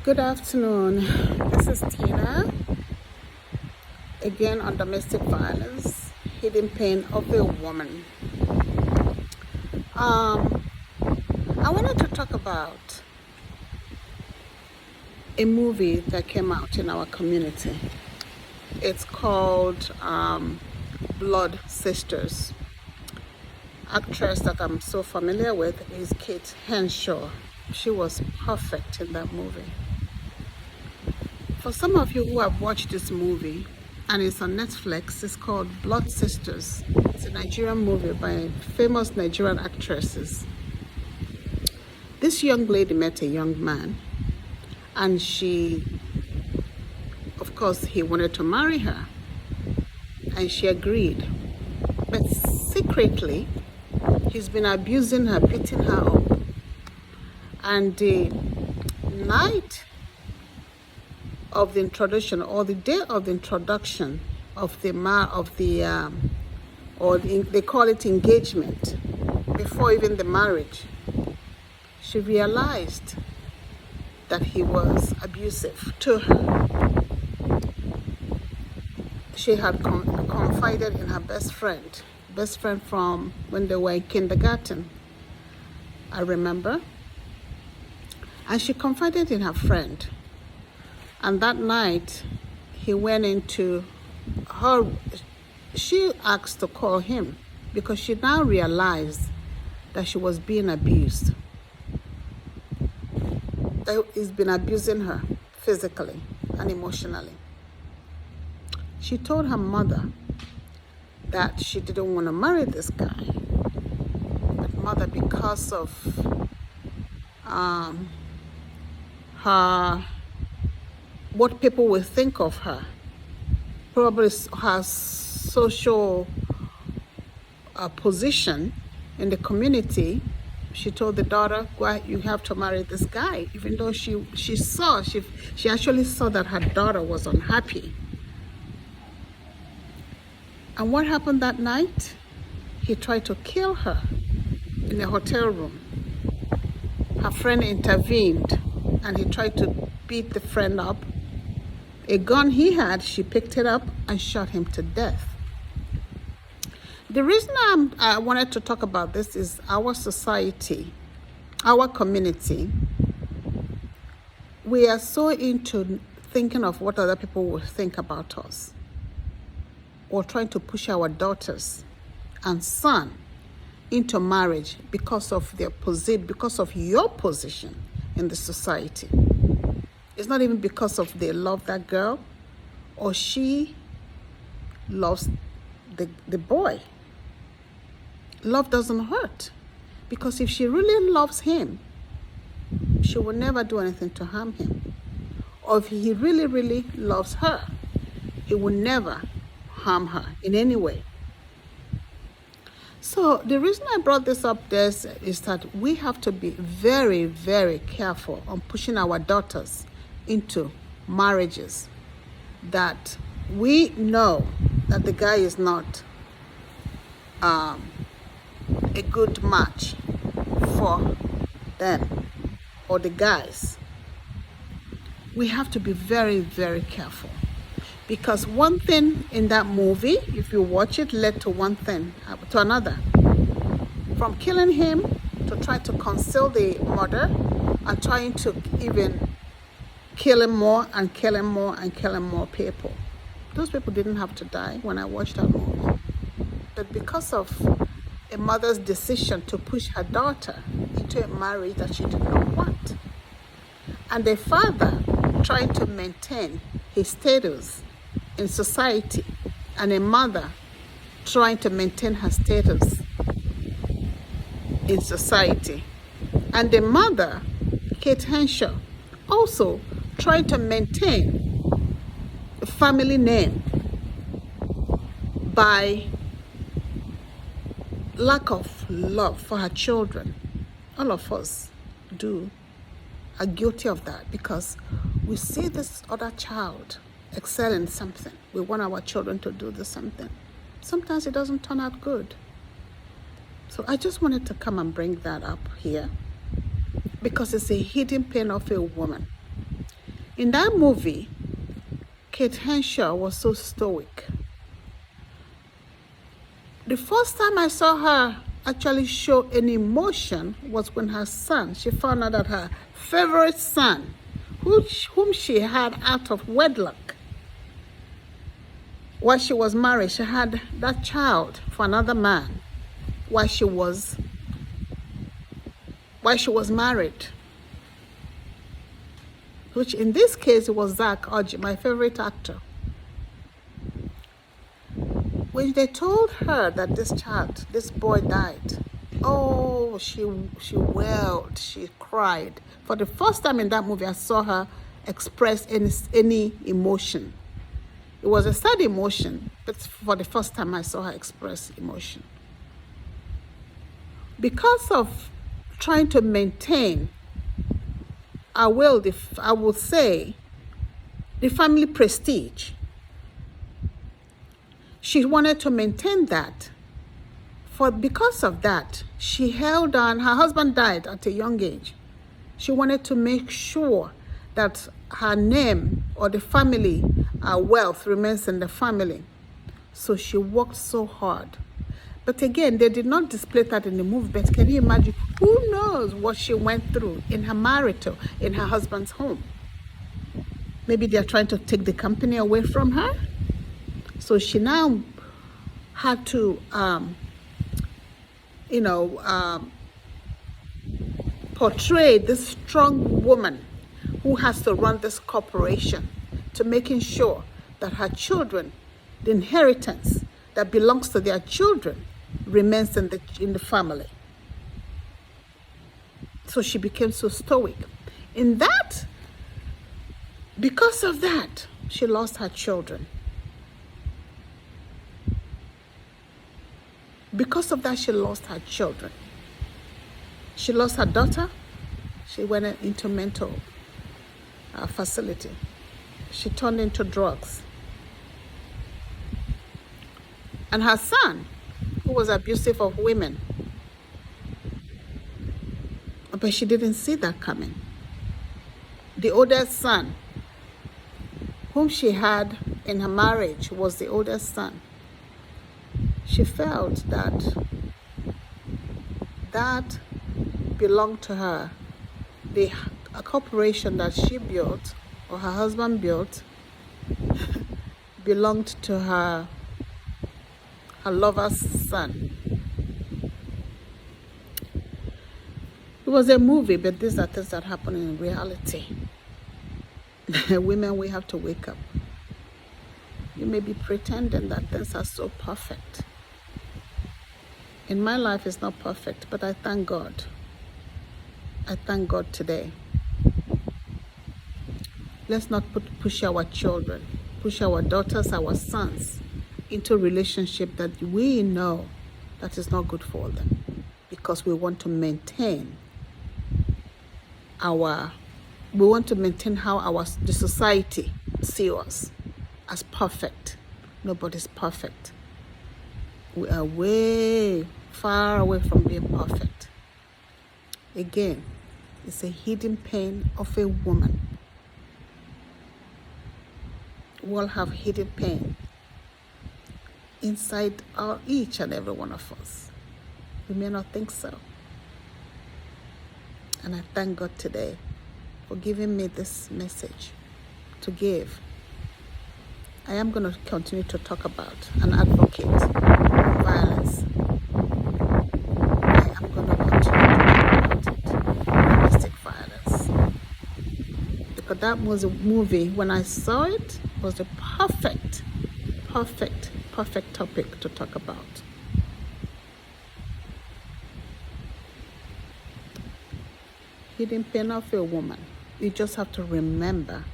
Good afternoon. This is Tina again on domestic violence, hidden pain of a woman. I wanted to talk about a movie that came out in our community. It's called Blood Sisters. Actress that I'm so familiar with is Kate Henshaw. She was perfect in that movie. For some of you who have watched this movie, and it's on Netflix, it's called Blood Sisters. It's a Nigerian movie by famous Nigerian actresses. This young lady met a young man, and of course, he wanted to marry her, and she agreed. But secretly, he's been abusing her, beating her up. And the night of the introduction, or the day of the introduction of they call it engagement, before even the marriage, she realized that he was abusive to her. She had confided in her best friend from when they were in kindergarten, I remember. And she confided in her friend. And that night, he went into her. She asked to call him because she now realized that she was being abused. That he's been abusing her physically and emotionally. She told her mother that she didn't want to marry this guy. But mother, because of what people will think of her, probably her social position in the community, she told the daughter, "Well, you have to marry this guy," even though she actually saw that her daughter was unhappy. And what happened that night? He tried to kill her in a hotel room. Her friend intervened, and he tried to beat the friend up. A gun he had, she picked it up and shot him to death. The reason I wanted to talk about this is our society, our community. We are so into thinking of what other people will think about us, or trying to push our daughters and son into marriage because of your position in the society. It's not even because of they love that girl or she loves the boy. Love doesn't hurt, because if she really loves him, she will never do anything to harm him. Or if he really, really loves her, he will never harm her in any way. So the reason I brought this up is that we have to be very, very careful on pushing our daughters into marriages that we know that the guy is not a good match for them or the guys. We have to be very, very careful, because one thing in that movie, if you watch it, led to one thing to another. From killing him to try to conceal the murder and trying to even kill him more and kill him more and kill him more people. Those people didn't have to die when I watched that movie. But because of a mother's decision to push her daughter into a marriage that she did not want, and the father trying to maintain his status in society, and a mother trying to maintain her status in society, and the mother, Kate Henshaw, also trying to maintain a family name by lack of love for her children. All of us are guilty of that, because we see this other child excel in something. We want our children to do the something. Sometimes it doesn't turn out good. So I just wanted to come and bring that up here, because it's a hidden pain of a woman. In that movie, Kate Henshaw was so stoic. The first time I saw her actually show any emotion was when her son, she found out that her favorite son, whom she had out of wedlock, while she was married, she had that child for another man while she was married. Which in this case it was Zach Orji, my favorite actor. When they told her that this boy died, oh, she wailed, she cried. For the first time in that movie, I saw her express any emotion. It was a sad emotion, but for the first time I saw her express emotion. Because of trying to maintain, I will say, the family prestige. She wanted to maintain that. Because of that, she held on. Her husband died at a young age. She wanted to make sure that her name or the family, her wealth remains in the family. So she worked so hard. But again, they did not display that in the movie. But can you imagine? Who knows what she went through in her husband's home? Maybe they're trying to take the company away from her. So she now had to, portray this strong woman who has to run this corporation, to making sure that her children, the inheritance that belongs to their children, remains in the family. So she became so stoic. Because of that, she lost her children. Because of that, she lost her children. She lost her daughter. She went into mental facility. She turned into drugs. And her son, who was abusive of women, but she didn't see that coming. The oldest son, whom she had in her marriage, was the oldest son. She felt that belonged to her. A corporation that she built, or her husband built, belonged to her lover's son. It was a movie, but these are things that happen in reality. Women, we have to wake up. You may be pretending that things are so perfect. In my life, it's not perfect, but I thank God. I thank God today. Let's not push our children, push our daughters, our sons into a relationship that we know that is not good for them, because we want to maintain how the society sees us as perfect. Nobody's perfect. We are way far away from being perfect. Again, it's a hidden pain of a woman. We all have hidden pain inside each and every one of us. We may not think so. And I thank God today for giving me this message to give. I am going to continue to talk about and advocate violence. I am going to continue to talk about it. Domestic violence. Because that was a movie, when I saw it, was the perfect topic to talk about. Hidden pain of a woman. You just have to remember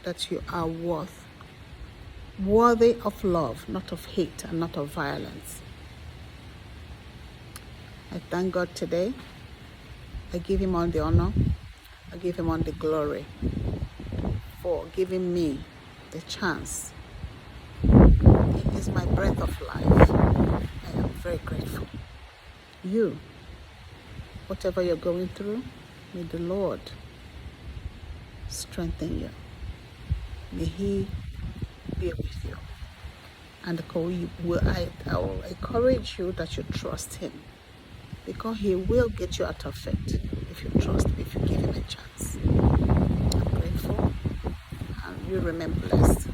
that you are worthy of love, not of hate and not of violence. I thank God today. I give him all the honor. I give him all the glory for giving me the chance. It is my breath of life. I am very grateful. You, whatever you're going through, may the Lord strengthen you. May He be with you. And I will encourage you that you trust Him, because He will get you out of it if you trust Him, if you give Him a chance. I'm grateful, and you remain blessed.